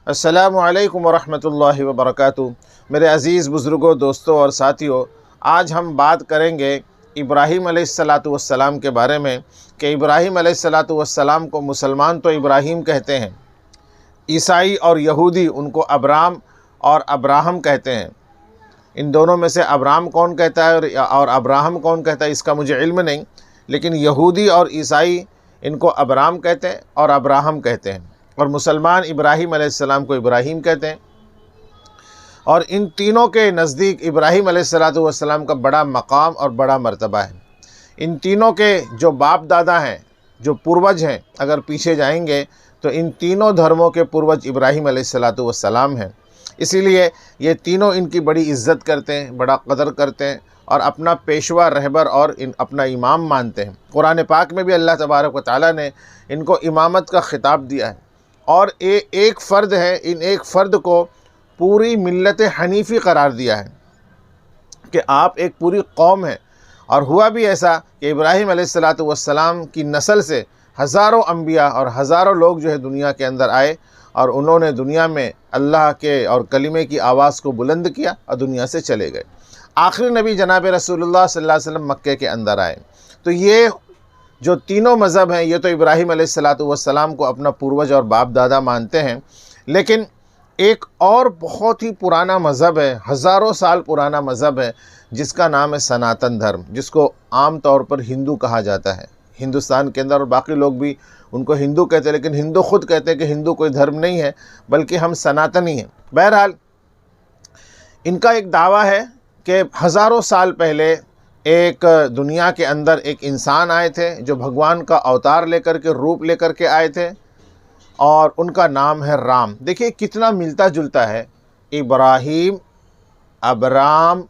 अस्सलामु अलैकुम वरहमतुल्लाहि वबरकातुहू। मेरे अज़ीज़ बुज़ुर्गों, दोस्तों और साथियों, आज हम बात करेंगे इब्राहीम अलैहिस्सलातु वस्सलाम के बारे में कि इब्राहीम अलैहिस्सलातु वस्सलाम को मुसलमान तो इब्राहीम कहते हैं, ईसाई और यहूदी उनको अब्राम और अब्राहम कहते हैं। इन दोनों में से अब्राम कौन कहता है और अब्राहम कौन कहता है इसका मुझे इल्म नहीं, लेकिन यहूदी और ईसाई इनको अब्राम कहते हैं और अब्राहम कहते हैं, और मुसलमान इब्राहीम अलैहिस्सलाम को इब्राहीम कहते हैं। और इन तीनों के नज़दीक इब्राहीम अलैहिस्सलातु वस्सलाम का बड़ा मकाम और बड़ा मर्तबा है। इन तीनों के जो बाप दादा हैं, जो पूर्वज हैं, अगर पीछे जाएंगे तो इन तीनों धर्मों के पूर्वज इब्राहीम अलैहिस्सलातु वस्सलाम हैं। इसीलिए ये तीनों इनकी बड़ी इज़्ज़त करते हैं, बड़ा कदर करते हैं और अपना पेशवा रहबर और अपना इमाम मानते हैं। कुरान पाक में भी अल्लाह तबारक व तआला ने इनको इमामत का खिताब दिया है और एक फ़र्द है, इन एक फ़र्द को पूरी मिल्लत हनीफ़ी करार दिया है कि आप एक पूरी कौम है। और हुआ भी ऐसा कि इब्राहीम अलैहिस्सलातु वस्सलाम की नस्ल से हज़ारों अम्बिया और हज़ारों लोग जो है दुनिया के अंदर आए और उन्होंने दुनिया में अल्लाह के और कलिमे की आवाज़ को बुलंद किया और दुनिया से चले गए। आखिरी नबी जनाब रसूलुल्लाह सल्लल्लाहु अलैहि वसल्लम मक्के के अंदर आए। तो ये जो तीनों मज़हब हैं, ये तो इब्राहीम अलैहिस्सलातु वस्सलाम को अपना पूर्वज और बाप दादा मानते हैं, लेकिन एक और बहुत ही पुराना मज़हब है, हज़ारों साल पुराना मज़हब है, जिसका नाम है सनातन धर्म, जिसको आम तौर पर हिंदू कहा जाता है। हिंदुस्तान के अंदर और बाकी लोग भी उनको हिंदू कहते हैं, लेकिन हिंदू खुद कहते हैं कि हिंदू कोई धर्म नहीं है, बल्कि हम सनातनी हैं। बहरहाल इनका एक दावा है कि हज़ारों साल पहले एक दुनिया के अंदर एक इंसान आए थे जो भगवान का अवतार लेकर के, रूप लेकर के आए थे, और उनका नाम है राम। देखिए कितना मिलता जुलता है, इब्राहीम, अब्राम,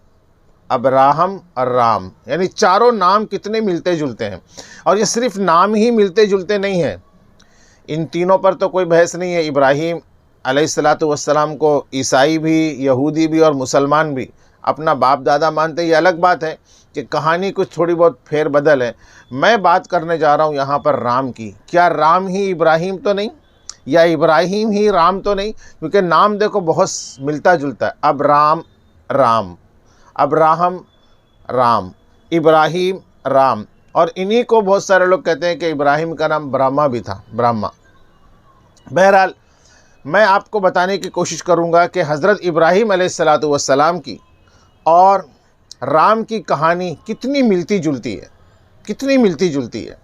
अब्राहम और राम, यानी चारों नाम कितने मिलते जुलते हैं। और ये सिर्फ नाम ही मिलते जुलते नहीं हैं, इन तीनों पर तो कोई बहस नहीं है। इब्राहीम अलैहिस्सलातु वस्सलाम को ईसाई भी, यहूदी भी और मुसलमान भी अपना बाप दादा मानते हैं। ये अलग बात है कि कहानी कुछ थोड़ी बहुत फेर बदल है। मैं बात करने जा रहा हूँ यहाँ पर राम की। क्या राम ही इब्राहीम तो नहीं, या इब्राहीम ही राम तो नहीं? क्योंकि नाम देखो बहुत मिलता जुलता है। अब्राम राम, अब्राहम राम, इब्राहीम राम, और इन्हीं को बहुत सारे लोग कहते हैं कि इब्राहीम का नाम ब्रह्मा भी था, ब्रह्मा। बहरहाल मैं आपको बताने की कोशिश करूँगा कि हज़रत इब्राहीम अलैहिस्सलातु वस्सलाम की और राम की कहानी कितनी मिलती जुलती है, कितनी मिलती जुलती है।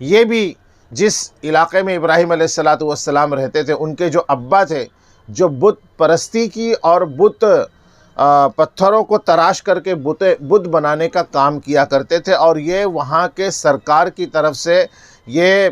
ये भी जिस इलाक़े में इब्राहीम अलैहिस्सलातु वस्सलाम रहते थे, उनके जो अब्बा थे, जो बुत परस्ती की और बुत पत्थरों को तराश करके बुत बनाने का काम किया करते थे, और ये वहाँ के सरकार की तरफ से ये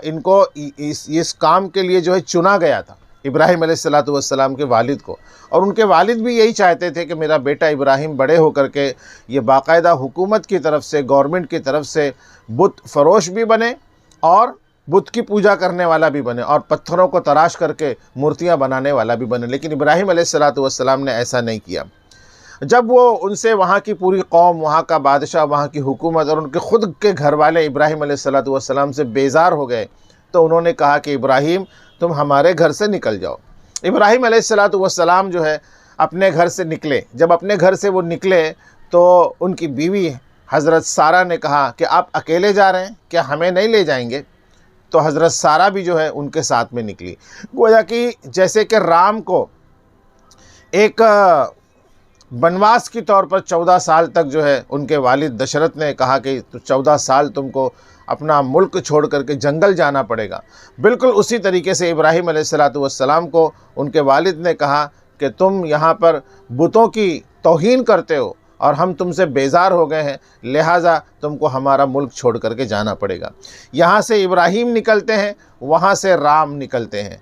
इनको इस काम के लिए जो है चुना गया था, इब्राहीम अलैहिस्सलातु वस्सलाम के वालिद को। और उनके वालिद भी यही चाहते थे कि मेरा बेटा इब्राहीम बड़े होकर के ये बाकायदा हुकूमत की तरफ से, गवर्नमेंट की तरफ से बुत फरोश भी बने और बुत की पूजा करने वाला भी बने और पत्थरों को तराश करके मूर्तियां बनाने वाला भी बने। लेकिन इब्राहीम अलैहिस्सलातु वस्सलाम ने ऐसा नहीं किया। जब वो उनसे वहाँ की पूरी कौम, वहाँ का बादशाह, वहाँ की हुकूमत और उनके ख़ुद के घर वाले इब्राहीम अलैहिस्सलातु वस्सलाम से बेजार हो गए, तो उन्होंने कहा कि इब्राहीम तुम हमारे घर से निकल जाओ। इब्राहीम अलैहिस्सलातु वस्सलाम जो है अपने घर से निकले। जब अपने घर से वो निकले तो उनकी बीवी हज़रत सारा ने कहा कि आप अकेले जा रहे हैं, क्या हमें नहीं ले जाएंगे? तो हज़रत सारा भी जो है उनके साथ में निकली। गोया कि जैसे कि राम को एक वनवास के तौर पर 14 साल तक जो है उनके वालिद दशरथ ने कहा कि 14 साल तुमको अपना मुल्क छोड़ करके जंगल जाना पड़ेगा, बिल्कुल उसी तरीके से इब्राहीम अलैहिस्सलातु वस्सलाम को उनके वालिद ने कहा कि तुम यहाँ पर बुतों की तौहीन करते हो और हम तुमसे बेजार हो गए हैं, लिहाजा तुमको हमारा मुल्क छोड़ करके जाना पड़ेगा। यहाँ से इब्राहीम निकलते हैं, वहाँ से राम निकलते हैं।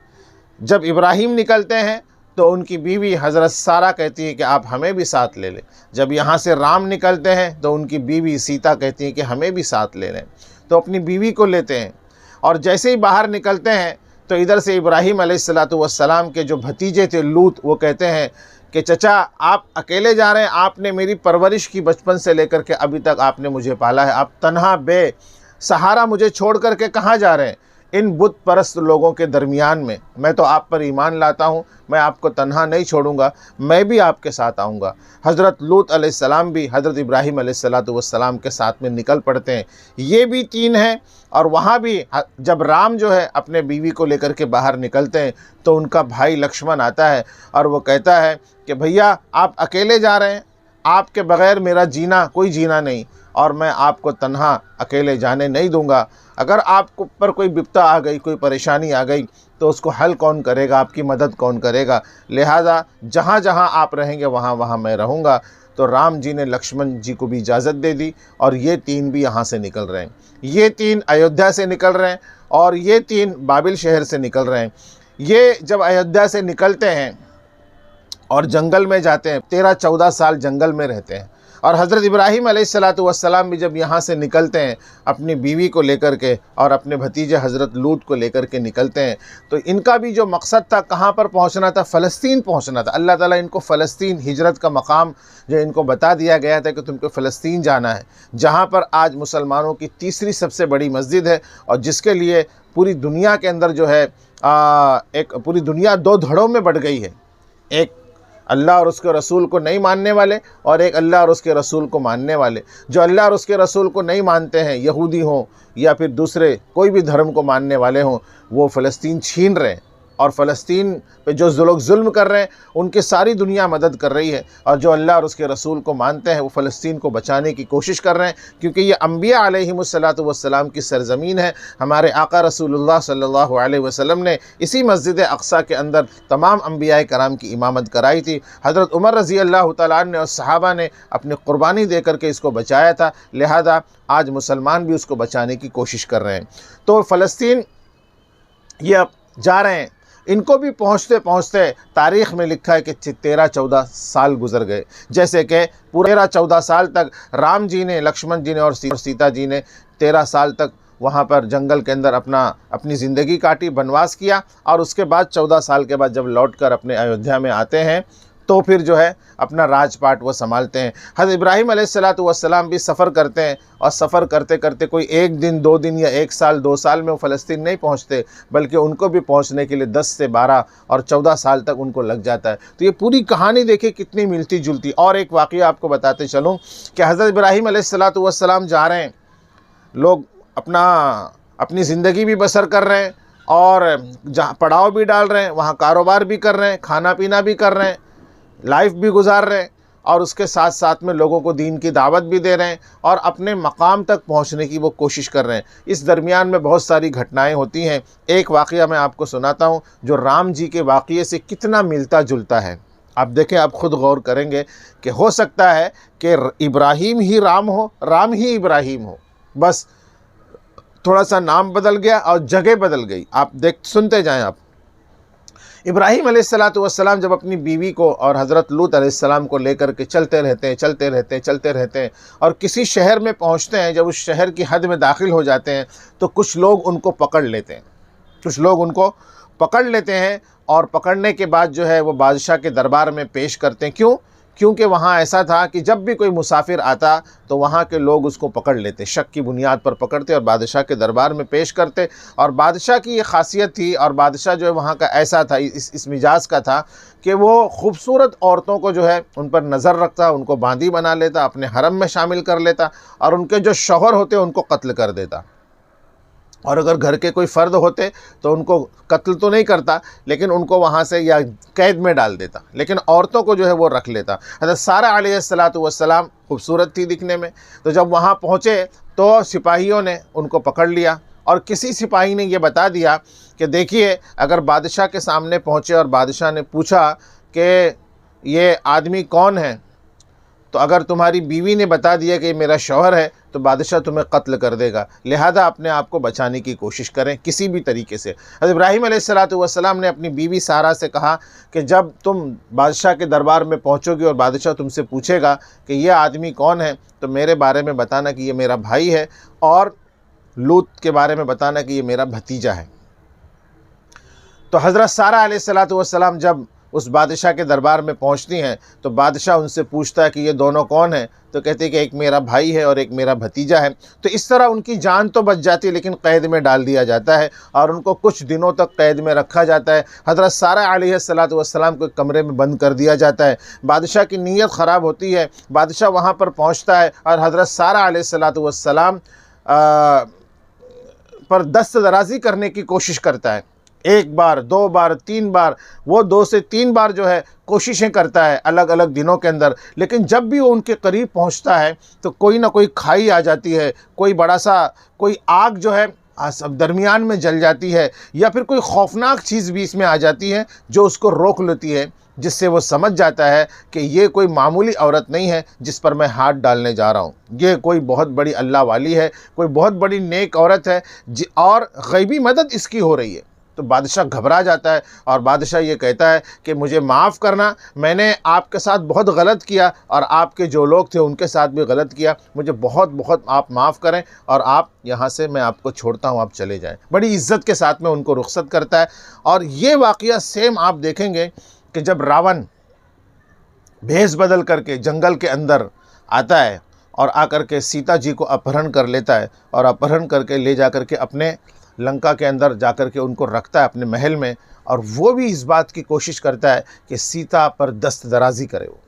जब इब्राहीम निकलते हैं तो उनकी बीवी हज़रत सारा कहती है कि आप हमें भी साथ ले लें। जब यहाँ से राम निकलते हैं तो उनकी बीवी सीता कहती है कि हमें भी साथ ले लें, तो अपनी बीवी को लेते हैं। और जैसे ही बाहर निकलते हैं तो इधर से इब्राहीम अलैहिस्सलातु वस्सलाम के जो भतीजे थे लूत, वो कहते हैं कि चचा आप अकेले जा रहे हैं, आपने मेरी परवरिश की बचपन से लेकर के अभी तक आपने मुझे पाला है, आप तन्हा बे सहारा मुझे छोड़ करके कहाँ जा रहे हैं? इन बुत परस्त लोगों के दरमियान में मैं तो आप पर ईमान लाता हूँ, मैं आपको तन्हा नहीं छोड़ूंगा, मैं भी आपके साथ आऊँगा। हज़रत लूत अलैहिस्सलाम भी हज़रत इब्राहीम अलैहिस्सलाम के साथ में निकल पड़ते हैं। ये भी तीन हैं। और वहाँ भी जब राम जो है अपने बीवी को लेकर के बाहर निकलते हैं तो उनका भाई लक्ष्मण आता है और वो कहता है कि भैया आप अकेले जा रहे हैं, आपके बग़ैर मेरा जीना कोई जीना नहीं, और मैं आपको तन्हा अकेले जाने नहीं दूंगा। अगर आपको पर कोई विपदा आ गई, कोई परेशानी आ गई, तो उसको हल कौन करेगा, आपकी मदद कौन करेगा, लिहाजा जहाँ जहाँ आप रहेंगे वहाँ वहाँ मैं रहूँगा। तो राम जी ने लक्ष्मण जी को भी इजाज़त दे दी और ये तीन भी यहाँ से निकल रहे हैं। ये तीन अयोध्या से निकल रहे हैं और ये तीन बाबिल शहर से निकल रहे हैं। ये जब अयोध्या से निकलते हैं और जंगल में जाते हैं, 13-14 साल जंगल में रहते हैं। और हज़रत इब्राहीम अलैहिस्सलाम भी जब यहाँ से निकलते हैं अपनी बीवी को लेकर के और अपने भतीजे हज़रत लूत को लेकर के निकलते हैं, तो इनका भी जो मकसद था, कहाँ पर पहुँचना था, फ़लस्तीन पहुँचना था। अल्लाह ताला इनको फ़लस्तीन हिजरत का मकाम जो इनको बता दिया गया था कि तुमको फ़लस्तीन जाना है, जहाँ पर आज मुसलमानों की तीसरी सबसे बड़ी मस्जिद है और जिसके लिए पूरी दुनिया के अंदर जो है एक पूरी दुनिया दो धड़ों में बट गई है। एक अल्लाह और उसके रसूल को नहीं मानने वाले और एक अल्लाह और उसके रसूल को मानने वाले। जो अल्लाह और उसके रसूल को नहीं मानते हैं, यहूदी हों या फिर दूसरे कोई भी धर्म को मानने वाले हों, वो फ़लस्तीन छीन रहे हैं और फ़लस्तीन पे जो लोग जुल्म कर रहे हैं उनकी सारी दुनिया मदद कर रही है। और जो अल्लाह और उसके रसूल को मानते हैं वो फ़लस्तीन को बचाने की कोशिश कर रहे हैं, क्योंकि ये अम्बिया अलैहिमुस्सलातु वस्सलाम की सरज़मीन है। हमारे आका रसूलुल्लाह सल्लल्लाहु अलैहि वसल्लम ने इसी मस्जिद अक़सा के अंदर तमाम अम्बिया कराम की इमामत कराई थी। हज़रत उमर रज़ी अल्लाह तआला अन्हु और सहाबा ने अपनी क़ुरबानी दे करके इसको बचाया था, लिहाजा आज मुसलमान भी उसको बचाने की कोशिश कर रहे हैं। तो फ़लस्तीन ये अब जा रहे हैं। इनको भी पहुँचते पहुँचते तारीख़ में लिखा है कि 13-14 साल गुज़र गए। जैसे कि पूरे 13-14 साल तक राम जी ने, लक्ष्मण जी ने और सीता जी ने 13 साल तक वहाँ पर जंगल के अंदर अपनी ज़िंदगी काटी, वनवास किया। और उसके बाद 14 साल के बाद जब लौट कर अपने अयोध्या में आते हैं तो फिर जो है अपना राजपाट वो संभालते हैं। हज़रत इब्राहीम अलैहिस्सलाम भी सफ़र करते हैं और सफ़र करते करते कोई 1 दिन 2 दिन या 1 साल 2 साल में वो फ़लस्तीन नहीं पहुँचते, बल्कि उनको भी पहुँचने के लिए 10 से 12 और 14 साल तक उनको लग जाता है। तो ये पूरी कहानी देखिए कितनी मिलती जुलती। और एक वाक़या आपको बताते चलूँ कि हज़रत इब्राहीम अलैहिस्सलाम जा रहे हैं, लोग अपनी ज़िंदगी भी बसर कर रहे हैं और जहाँ पड़ाव भी डाल रहे हैं, वहाँ कारोबार भी कर रहे हैं, खाना पीना भी कर रहे हैं, लाइफ भी गुजार रहे हैं और उसके साथ साथ में लोगों को दीन की दावत भी दे रहे हैं और अपने मकाम तक पहुंचने की वो कोशिश कर रहे हैं। इस दरमियान में बहुत सारी घटनाएं होती हैं। एक वाक़या मैं आपको सुनाता हूं जो राम जी के वाक़ये से कितना मिलता जुलता है। आप देखें, आप ख़ुद गौर करेंगे कि हो सकता है कि इब्राहीम ही राम हो, राम ही इब्राहीम हो, बस थोड़ा सा नाम बदल गया और जगह बदल गई। आप सुनते जाएँ। आप इब्राहीम अलैहिस्सलाम जब अपनी बीवी को और हज़रत लूत अलैहिस्सलाम को लेकर के चलते रहते हैं और किसी शहर में पहुंचते हैं, जब उस शहर की हद में दाखिल हो जाते हैं तो कुछ लोग उनको पकड़ लेते हैं और पकड़ने के बाद जो है वो बादशाह के दरबार में पेश करते हैं। क्योंकि वहाँ ऐसा था कि जब भी कोई मुसाफिर आता तो वहाँ के लोग उसको पकड़ लेते, शक की बुनियाद पर पकड़ते और बादशाह के दरबार में पेश करते। और बादशाह की ये खासियत थी, और बादशाह जो है वहाँ का ऐसा था, इस मिजाज का था कि वो खूबसूरत औरतों को जो है उन पर नज़र रखता, उनको बांदी बना लेता, अपने हरम में शामिल कर लेता और उनके जो शौहर होते उनको कत्ल कर देता। और अगर घर के कोई फ़र्द होते तो उनको कत्ल तो नहीं करता, लेकिन उनको वहाँ से या कैद में डाल देता, लेकिन औरतों को जो है वो रख लेता। हज़रत सारा अलैहिस्सलाम खूबसूरत थी दिखने में, तो जब वहाँ पहुँचे तो सिपाहियों ने उनको पकड़ लिया और किसी सिपाही ने ये बता दिया कि देखिए, अगर बादशाह के सामने पहुँचे और बादशाह ने पूछा कि ये आदमी कौन है, तो अगर तुम्हारी बीवी ने बता दिया कि मेरा शौहर है तो बादशाह तुम्हें कत्ल कर देगा, लिहाजा अपने आप को बचाने की कोशिश करें किसी भी तरीके से। हज़रत इब्राहीम अलैहिस्सलाम ने अपनी बीवी सारा से कहा कि जब तुम बादशाह के दरबार में पहुंचोगी और बादशाह तुमसे पूछेगा कि यह आदमी कौन है, तो मेरे बारे में बताना कि ये मेरा भाई है और लूत के बारे में बताना कि ये मेरा भतीजा है। तो हज़रत सारा अलैहिस्सलाम जब उस बादशाह के दरबार में पहुंचती हैं तो बादशाह उनसे पूछता है कि ये दोनों कौन हैं, तो कहते हैं कि एक मेरा भाई है और एक मेरा भतीजा है। तो इस तरह उनकी जान तो बच जाती है, लेकिन कैद में डाल दिया जाता है और उनको कुछ दिनों तक कैद में रखा जाता है। हज़रत सारा अलैहिस्सलातु वस्सलाम को कमरे में बंद कर दिया जाता है। बादशाह की नीयत ख़राब होती है, बादशाह वहाँ पर पहुँचता है और हज़रत सारा अलैहिस्सलातु वस्सलाम पर दस्त दराज़ी करने की कोशिश करता है। एक बार, दो बार, तीन बार, वो 2 से 3 बार जो है कोशिशें करता है अलग अलग दिनों के अंदर, लेकिन जब भी वो उनके करीब पहुंचता है तो कोई ना कोई खाई आ जाती है, कोई बड़ा सा कोई आग जो है दरमियान में जल जाती है, या फिर कोई खौफनाक चीज़ भी इसमें आ जाती है जो उसको रोक लेती है, जिससे वो समझ जाता है कि ये कोई मामूली औरत नहीं है जिस पर मैं हाथ डालने जा रहा हूँ, ये कोई बहुत बड़ी अल्लाह वाली है, कोई बहुत बड़ी नेक औरत है और गैबी मदद इसकी हो रही है। तो बादशाह घबरा जाता है और बादशाह ये कहता है कि मुझे माफ़ करना, मैंने आपके साथ बहुत गलत किया और आपके जो लोग थे उनके साथ भी गलत किया, मुझे बहुत बहुत आप माफ़ करें और आप यहाँ से, मैं आपको छोड़ता हूँ, आप चले जाएं। बड़ी इज़्ज़त के साथ में उनको रुखसत करता है। और ये वाक़या सेम आप देखेंगे कि जब रावण भेष बदल करके जंगल के अंदर आता है और आकर के सीता जी को अपहरण कर लेता है और अपहरण करके ले जा कर के अपने लंका के अंदर जाकर के उनको रखता है अपने महल में, और वो भी इस बात की कोशिश करता है कि सीता पर दस्त दराज़ी करे, वो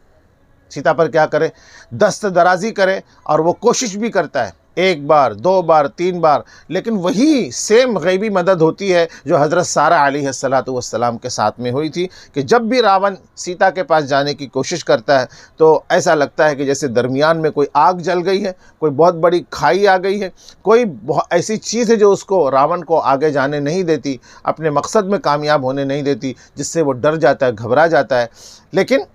सीता पर क्या करे, दस्त दराज़ी करे। और वो कोशिश भी करता है 1 बार, 2 बार, 3 बार, लेकिन वही सेम गैबी मदद होती है जो हज़रत सारा अलैहिस्सलातु वस्सलाम के साथ में हुई थी कि जब भी रावण सीता के पास जाने की कोशिश करता है तो ऐसा लगता है कि जैसे दरमियान में कोई आग जल गई है, कोई बहुत बड़ी खाई आ गई है, कोई ऐसी चीज़ है जो उसको, रावण को आगे जाने नहीं देती, अपने मकसद में कामयाब होने नहीं देती, जिससे वो डर जाता है, घबरा जाता है, लेकिन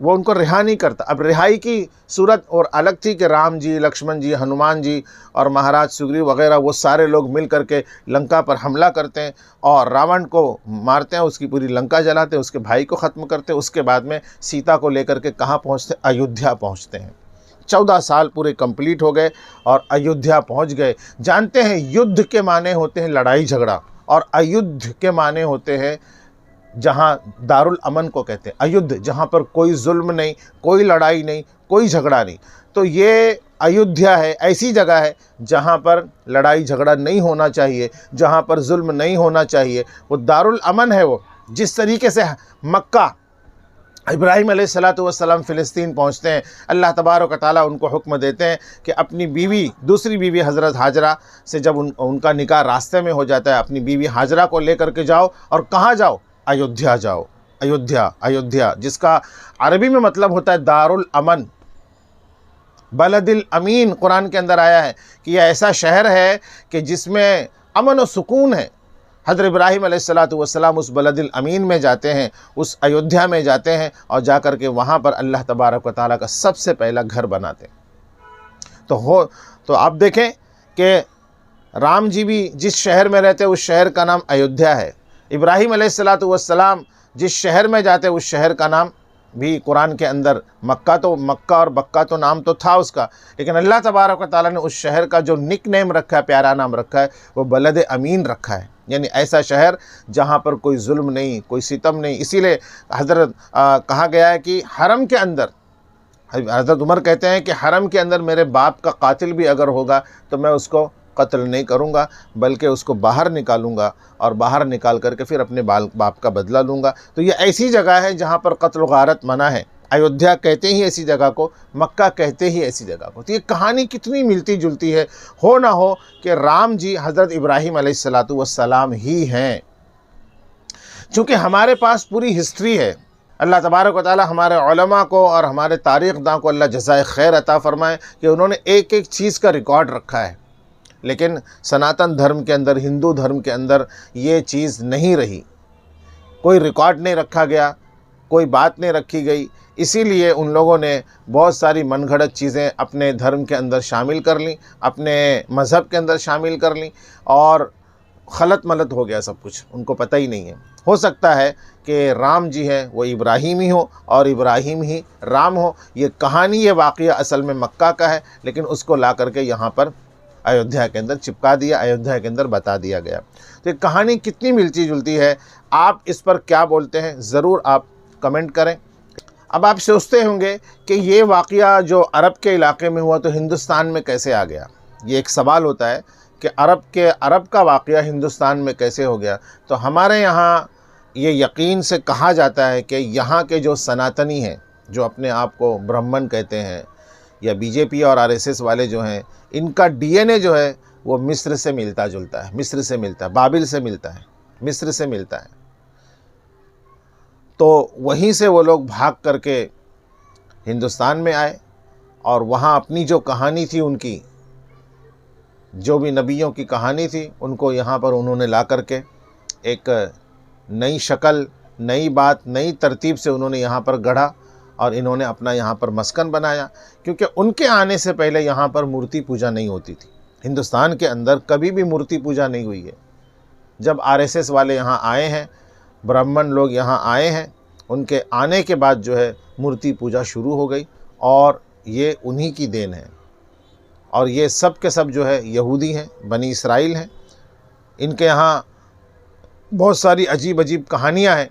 वो उनको रिहा नहीं करता। अब रिहाई की सूरत और अलग थी कि राम जी, लक्ष्मण जी, हनुमान जी और महाराज सुग्रीव वगैरह वो सारे लोग मिल करके लंका पर हमला करते हैं और रावण को मारते हैं, उसकी पूरी लंका जलाते हैं, उसके भाई को ख़त्म करते हैं। उसके बाद में सीता को लेकर के कहाँ पहुँचते, अयोध्या पहुँचते हैं। 14 साल पूरे कंप्लीट हो गए और अयोध्या पहुँच गए। जानते हैं युद्ध के माने होते हैं लड़ाई झगड़ा, और अयुद्ध के माने होते हैं जहाँ दारुल अमन को कहते हैं, अयुद्ध, जहाँ पर कोई जुल्म नहीं, कोई लड़ाई नहीं, कोई झगड़ा नहीं। तो ये अयोध्या है, ऐसी जगह है जहाँ पर लड़ाई झगड़ा नहीं होना चाहिए, जहाँ पर जुल्म नहीं होना चाहिए, वो दारुल अमन है। वो जिस तरीके से मक्का इब्राहीम अलैहिस्सलातु वस्सलाम फ़िलिस्तीन पहुँचते हैं, अल्लाह तबारक व तआला उनको हुक्म देते हैं कि अपनी बीवी, दूसरी बीवी हज़रत हाजरा से जब उनका निकाह रास्ते में हो जाता है, अपनी बीवी हाजरा को लेकर के जाओ, और कहाँ जाओ, अयोध्या जाओ। अयोध्या, अयोध्या जिसका अरबी में मतलब होता है दारुल अमन, बलदिल अमीन। कुरान के अंदर आया है कि यह ऐसा शहर है कि जिसमें अमन और सुकून है। हज़रत इब्राहीम अलैहिस्सलातु वस्सलाम उस बलदिल अमीन में जाते हैं, उस अयोध्या में जाते हैं और जाकर के वहाँ पर अल्लाह तबारक व तआला का सबसे पहला घर बनाते हैं। तो आप देखें कि राम जी भी जिस शहर में रहते हैं उस शहर का नाम अयोध्या है। इब्राहीम अलैहिस्सलातु वस्सलाम जिस शहर में जाते उस शहर का नाम भी कुरान के अंदर मक्का और बक्का तो नाम तो था उसका, लेकिन अल्लाह तबारक व तआला ने उस शहर का जो निक नेम रखा है, प्यारा नाम रखा है, वो बलद अमीन रखा है, यानी ऐसा शहर जहाँ पर कोई जुल्म नहीं, कोई सितम नहीं। इसीलिए हज़रत कहा गया है कि हरम के अंदर, हज़रत उमर कहते हैं कि हरम के अंदर मेरे बाप का कातिल भी अगर होगा तो मैं उसको कत्ल नहीं करूँगा, बल्कि उसको बाहर निकालूंगा और बाहर निकाल करके फिर अपने बाप का बदला लूँगा। तो ये ऐसी जगह है जहाँ पर कत्ल गारत मना है। अयोध्या कहते ही ऐसी जगह को, मक्का कहते ही ऐसी जगह को। तो ये कहानी कितनी मिलती जुलती है, हो ना हो कि राम जी हज़रत इब्राहीम अलैहिस्सलातु वस्सलाम ही हैं। चूँकि हमारे पास पूरी हिस्ट्री है, अल्लाह तबारक व तआला हमारे उलमा को और हमारे तारीख़दां को अल्लाह जज़ाए खैर अता फ़रमाए कि उन्होंने एक एक चीज़ का रिकॉर्ड रखा है। लेकिन सनातन धर्म के अंदर, हिंदू धर्म के अंदर ये चीज़ नहीं रही, कोई रिकॉर्ड नहीं रखा गया, कोई बात नहीं रखी गई। इसीलिए उन लोगों ने बहुत सारी मनगढ़ंत चीज़ें अपने धर्म के अंदर शामिल कर लीं, अपने मज़हब के अंदर शामिल कर लीं, और खलत मलत हो गया सब कुछ, उनको पता ही नहीं है। हो सकता है कि राम जी हैं वो इब्राहीम ही हो और इब्राहीम ही राम हो। ये कहानी, ये वाक़या असल में मक्का का है, लेकिन उसको ला करके यहाँ पर अयोध्या के अंदर चिपका दिया, अयोध्या के अंदर बता दिया गया। तो ये कहानी कितनी मिलती जुलती है, आप इस पर क्या बोलते हैं, ज़रूर आप कमेंट करें। अब आप सोचते होंगे कि ये वाक़या जो अरब के इलाके में हुआ तो हिंदुस्तान में कैसे आ गया। ये एक सवाल होता है कि अरब का वाक़या हिंदुस्तान में कैसे हो गया। तो हमारे यहाँ ये यकीन से कहा जाता है कि यहाँ के जो सनातनी हैं, जो अपने आप को ब्राह्मण कहते हैं, या बीजेपी और आरएसएस वाले जो हैं, इनका डीएनए जो है वो मिस्र से मिलता जुलता है, मिस्र से मिलता है, बाबिल से मिलता है, मिस्र से मिलता है। तो वहीं से वो लोग भाग करके हिंदुस्तान में आए और वहाँ अपनी जो कहानी थी, उनकी जो भी नबियों की कहानी थी, उनको यहाँ पर उन्होंने ला करके एक नई शक्ल, नई बात, नई तरतीब से उन्होंने यहाँ पर गढ़ा और इन्होंने अपना यहाँ पर मस्कन बनाया। क्योंकि उनके आने से पहले यहाँ पर मूर्ति पूजा नहीं होती थी। हिंदुस्तान के अंदर कभी भी मूर्ति पूजा नहीं हुई है। जब आरएसएस वाले यहाँ आए हैं, ब्राह्मण लोग यहाँ आए हैं, उनके आने के बाद जो है मूर्ति पूजा शुरू हो गई और ये उन्हीं की देन है। और ये सब के सब जो है यहूदी हैं, बनी इसराइल हैं। इनके यहाँ बहुत सारी अजीब अजीब कहानियाँ हैं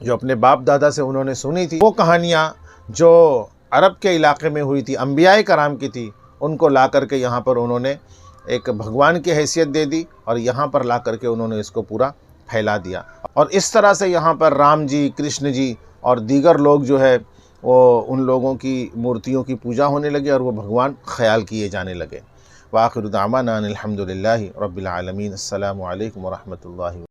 जो अपने बाप दादा से उन्होंने सुनी थी। वो कहानियाँ जो अरब के इलाके में हुई थी, अंबियाए कराम की थी, उनको ला करके यहाँ पर उन्होंने एक भगवान की हैसियत दे दी और यहाँ पर ला करके उन्होंने इसको पूरा फैला दिया। और इस तरह से यहाँ पर राम जी, कृष्ण जी और दीगर लोग जो है वो उन लोगों की मूर्तियों की पूजा होने लगे और वो भगवान ख्याल किए जाने लगे। व आखिरु दावाना अनिल हम्दुलिल्लाहि रब्बिल आलमीन। अस्सलामु अलैकुम व रहमतुल्लाहि।